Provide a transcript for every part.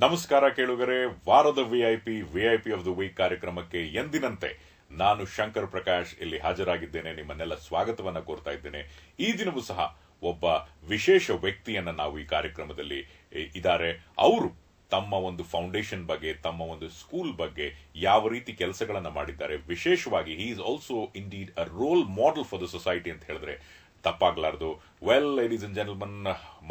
ನಮಸ್ಕಾರ ಕೇಳುಗರೆ, ವಾರದ ವಿಐಪಿ ಆಫ್ ದ ವೀಕ್ ಕಾರ್ಯಕ್ರಮಕ್ಕೆ ಎಂದಿನಂತೆ ನಾನು ಶಂಕರ್ ಪ್ರಕಾಶ್ ಇಲ್ಲಿ ಹಾಜರಾಗಿದ್ದೇನೆ. ನಿಮ್ಮನ್ನೆಲ್ಲ ಸ್ವಾಗತವನ್ನ ಕೋರ್ತಾ ಇದ್ದೇನೆ. ಈ ದಿನವೂ ಸಹ ಒಬ್ಬ ವಿಶೇಷ ವ್ಯಕ್ತಿಯನ್ನ ನಾವು ಈ ಕಾರ್ಯಕ್ರಮದಲ್ಲಿ ಇದ್ದಾರೆ. ಅವರು ತಮ್ಮ ಒಂದು ಫೌಂಡೇಶನ್ ಬಗ್ಗೆ, ತಮ್ಮ ಒಂದು ಸ್ಕೂಲ್ ಬಗ್ಗೆ ಯಾವ ರೀತಿ ಕೆಲಸಗಳನ್ನ ಮಾಡಿದ್ದಾರೆ, ವಿಶೇಷವಾಗಿ he is also indeed a role model for the society ಅಂತ ಹೇಳಿದ್ರೆ ತಪ್ಪಾಗಲಾರದು. ವೆಲ್, ಲೇಡೀಸ್ ಅಂಡ್ ಜೆಂಟಲ್ಮನ್,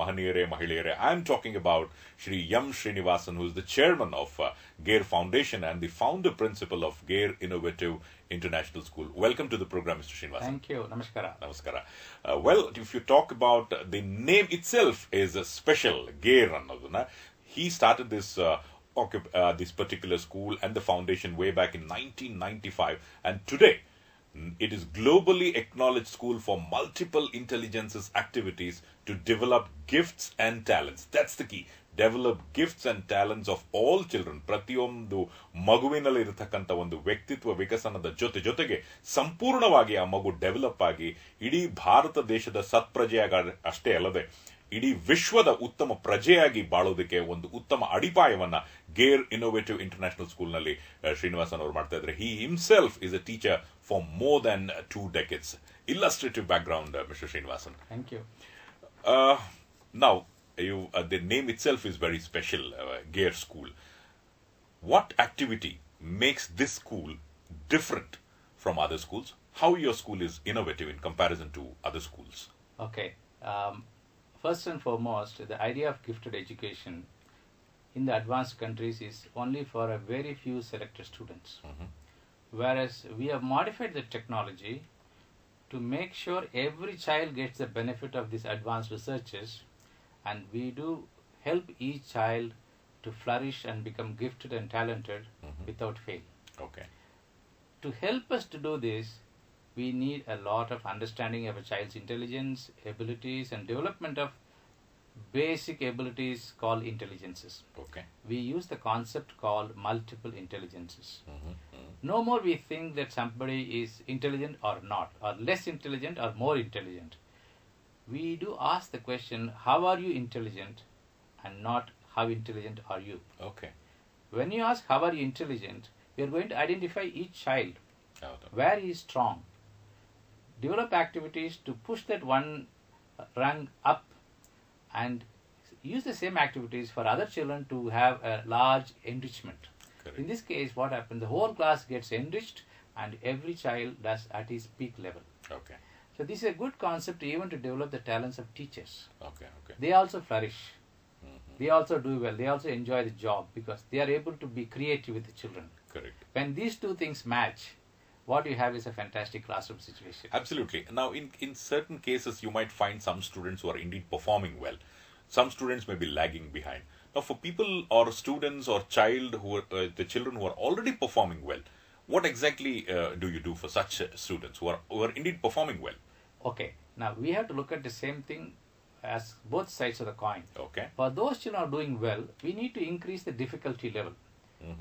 ಮಹನೀಯರೇ, ಮಹಿಳೆಯರೇ, I am talking about Shri M Srinivasan, who is the chairman of GAIR Foundation and the founder principal of GAIR Innovative International School. Welcome to the program, Mr. Srinivasan. Thank you. Namaskara. Namaskara. Well, if you talk about the name itself is a special, GAIR annoduna. He started this particular school and the foundation way back in 1995, and today it is globally acknowledged school for multiple intelligences activities to develop gifts and talents. That's the key. Develop gifts and talents of all children. ಪ್ರತಿಯೊಂದು ಮಗುವಿನಲ್ಲಿ ಇರತಕ್ಕಂಥ ಒಂದು ವ್ಯಕ್ತಿತ್ವ ವಿಕಸನದ ಜೊತೆಗೆ ಸಂಪೂರ್ಣವಾಗಿ ಆ ಮಗು develop ಆಗಿ ಇಡೀ ಭಾರತ ದೇಶದ ಸತ್ಪ್ರಜೆಯಾಗ ಅಷ್ಟೇ ಅಲ್ಲದೆ ಇಡೀ ವಿಶ್ವದ ಉತ್ತಮ ಪ್ರಜೆಯಾಗಿ ಬಾಳೋದಕ್ಕೆ ಒಂದು ಉತ್ತಮ ಅಡಿಪಾಯವನ್ನ ಗೇರ್ ಇನ್ನೋವೇಟಿವ್ ಇಂಟರ್ನ್ಯಾಷನಲ್ ಸ್ಕೂಲ್ ನಲ್ಲಿ ಶ್ರೀನಿವಾಸನ್ ಅವರು ಮಾಡ್ತಾ ಇದ್ದಾರೆ. ಹಿ himself is a teacher for more than 2 decades. Illustrative background, Mr. Srinivasan. Thank you. Now, the name itself is very special, GAIR School. What activity makes this school different from other schools? How your school is innovative in comparison to other schools? Okay. First and foremost, the idea of gifted education in the advanced countries is only for a very few selected students. Mm-hmm. Whereas we have modified the technology to make sure every child gets the benefit of these advanced researches, and we do help each child to flourish and become gifted and talented without fail. Okay. To help us to do this, we need a lot of understanding of a child's intelligence, abilities, and development of basic abilities called intelligences. Okay. We use the concept called multiple intelligences. No more we think that somebody is intelligent or not, or less intelligent or more intelligent. We do ask the question, how are you intelligent, and not how intelligent are you. Okay. When you ask how are you intelligent, we are going to identify each child, where he is strong, develop activities to push that one rung up, and use the same activities for other children to have a large enrichment. Correct. In this case, what happens? The whole class gets enriched and every child does at his peak level. Okay. So this is a good concept even to develop the talents of teachers. Okay. They also flourish. They also do well. They also enjoy the job because they are able to be creative with the children. Correct. When these two things match, what you have is a fantastic classroom situation. Absolutely. Now, in certain cases, you might find some students who are indeed performing well. Some students may be lagging behind. Now, for people or students or the children who are already performing well, what exactly do you do for such students who are indeed performing well? Okay. Now, we have to look at the same thing as both sides of the coin. Okay. For those children who are doing well, we need to increase the difficulty level.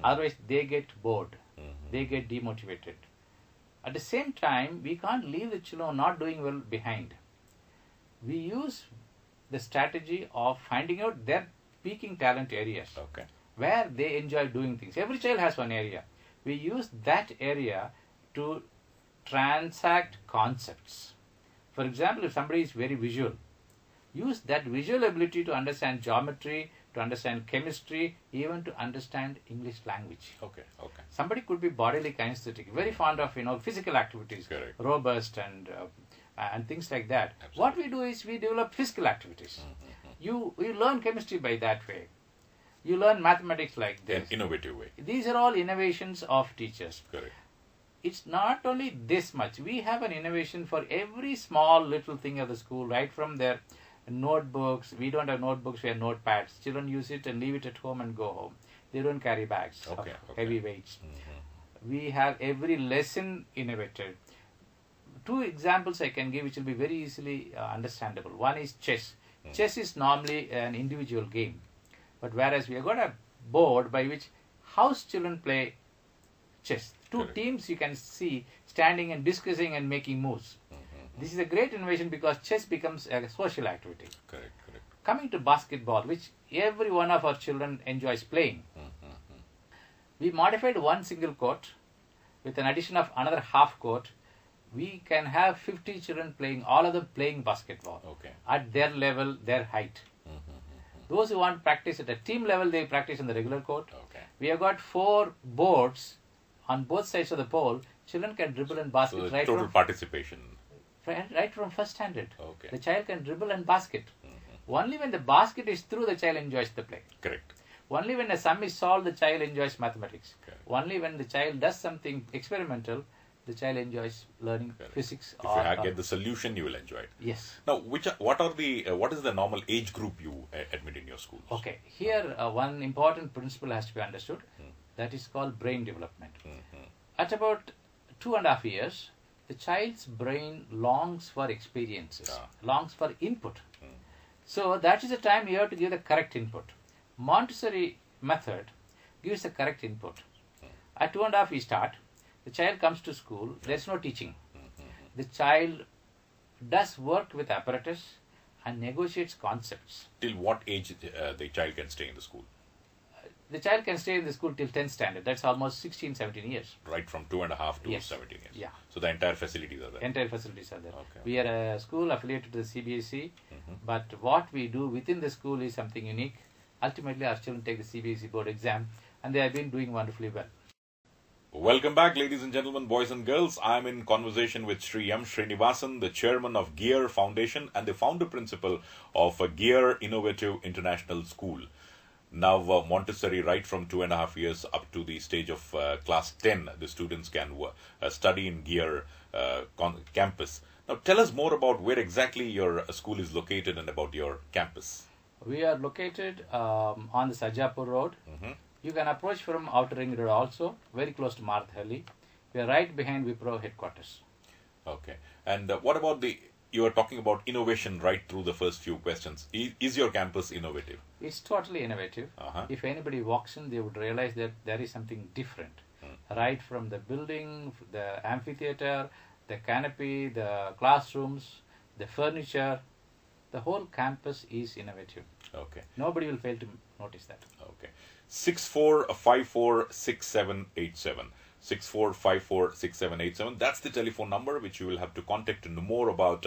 Otherwise, they get bored. They get demotivated. At the same time, we can't leave the children who are not doing well behind. We use the strategy of finding out their peaking talent areas, Okay. where they enjoy doing things. Every child has one area. We use that area to transact concepts. For example, if somebody is very visual, use that visual ability to understand geometry, to understand chemistry, even to understand English language. Okay. Somebody could be bodily kinesthetic, very fond of physical activities, Correct. robust and things like that. Absolutely. What we do is we develop physical activities. You learn chemistry by that way. You learn mathematics like this. In innovative way. These are all innovations of teachers. Correct. It's not only this much. We have an innovation for every small little thing of the school, right from their notebooks. We don't have notebooks, we have notepads. Children use it and leave it at home and go home. They don't carry bags of heavy weights. We have every lesson innovated. 2 examples I can give which will be very easily understandable. One is chess. Chess is normally an individual game. But whereas we have got a board by which house children play chess. 2 Correct. teams you can see standing and discussing and making moves. This is a great innovation because chess becomes a social activity. Correct. Coming to basketball, which every one of our children enjoys playing, we modified one single court with an addition of another half court. We can have 50 children playing, all of them playing basketball at their level, their height. Those who want to practice at a team level, they practice in the regular court. We have got 4 boards on both sides of the pole. Children can dribble and basket So right total from participation. right from first standard. Okay. The child can dribble and basket. Only when the basket is through, the child enjoys the play. Correct. Only when a sum is solved, the child enjoys mathematics. Correct. Only when the child does something experimental, the child enjoys learning physics. If you get the solution, you will enjoy it. Yes. Now, what is the normal age group you admit in your schools? Okay. Here, one important principle has to be understood. That is called brain development. At about 2.5 years, the child's brain longs for experiences, longs for input. So that is the time you have to give the correct input. Montessori method gives the correct input. At 2.5 we start. The child comes to school. There's no teaching. The child does work with apparatus and negotiates concepts. Till what age the child can stay in the school? The child can stay in the school till 10th standard. That's almost 16, 17 years. Right from 2.5 to Yes. 17 years. Yeah. So the entire facilities are there. Entire facilities are there. Okay. We are a school affiliated to the CBSE, but what we do within the school is something unique. Ultimately, our children take the CBSE board exam, and they have been doing wonderfully well. Welcome back, ladies and gentlemen, boys and girls. I'm in conversation with Sri M. Srinivasan, the chairman of Gear Foundation and the founder principal of Gear Innovative International School. Now, Montessori, right from 2.5 years up to the stage of class 10, the students can study in Gear campus. Now, tell us more about where exactly your school is located and about your campus. We are located on the Sajapur Road. You can approach from Outer Ring Road also, very close to Marthalli. We are right behind Wipro headquarters. Okay. And what about you are talking about innovation right through the first few questions. Is your campus innovative? It's totally innovative. If anybody walks in, they would realize that there is something different. Right from the building, the amphitheater, the canopy, the classrooms, the furniture, the whole campus is innovative. Okay. Nobody will fail to notice that. Okay. 64546787. 64546787. That's the telephone number which you will have to contact to know more about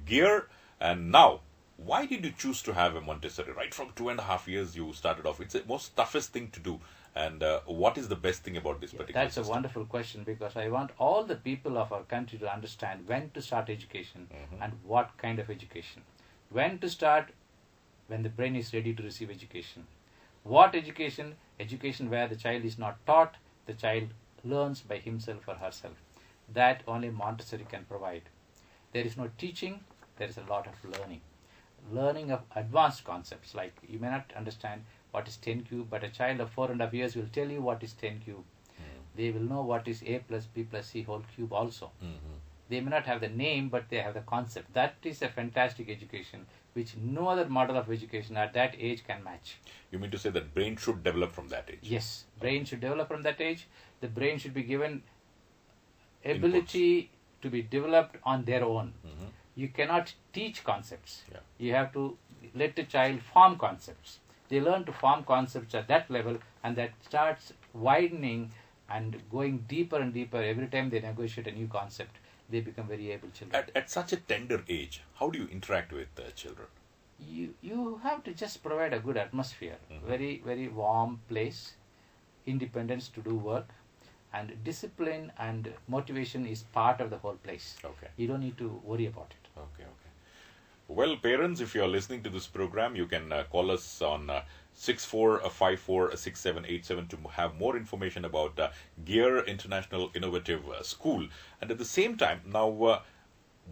Gear. And now, why did you choose to have a Montessori? Right from 2.5 years you started off. It's the most toughest thing to do. And what is the best thing about this particular That's system? a wonderful question, because I want all the people of our country to understand when to start education and what kind of education. When to start, when the brain is ready to receive education. What education? Education where the child is not taught, the child learns by himself or herself. That only Montessori can provide. There is no teaching, there is a lot of learning. Learning of advanced concepts, like you may not understand what is 10 cube, but a child of 4.5 years will tell you what is 10 cube. They will know what is a plus b plus c whole cube also. They may not have the name, but they have the concept. That is a fantastic education, which no other model of education at that age can match. You mean to say that brain should develop from that age? Yes, brain should develop from that age. The brain should be given ability to be developed on their own. You cannot teach concepts. You have to let the child form concepts. They learn to form concepts at that level, and that starts widening and going deeper and deeper. Every time they negotiate a new concept, they become very able children. At such a tender age, how do you interact with children? You have to just provide a good atmosphere, very, very warm place, independence to do work, and discipline and motivation is part of the whole place. Okay. You don't need to worry about it. Okay. Well, parents, if you are listening to this program, you can call us on 64546787 to have more information about Gear International Innovative School. And at the same time, now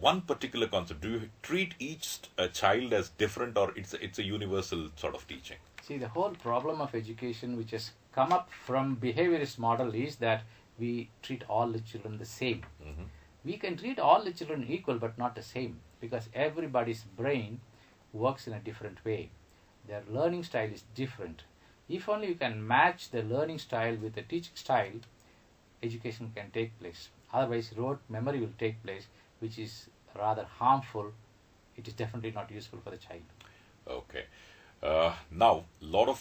one particular concept, do you treat each child as different, or it's a universal sort of teaching? See, the whole problem of education which has come up from behaviorist model is that we treat all the children the same. We can treat all the children equal, but not the same, because everybody's brain works in a different way. Their learning style is different. If only you can match the learning style with the teaching style, education can take place. Otherwise, rote memory will take place, which is rather harmful. It is definitely not useful for the child. Okay. Now, a lot of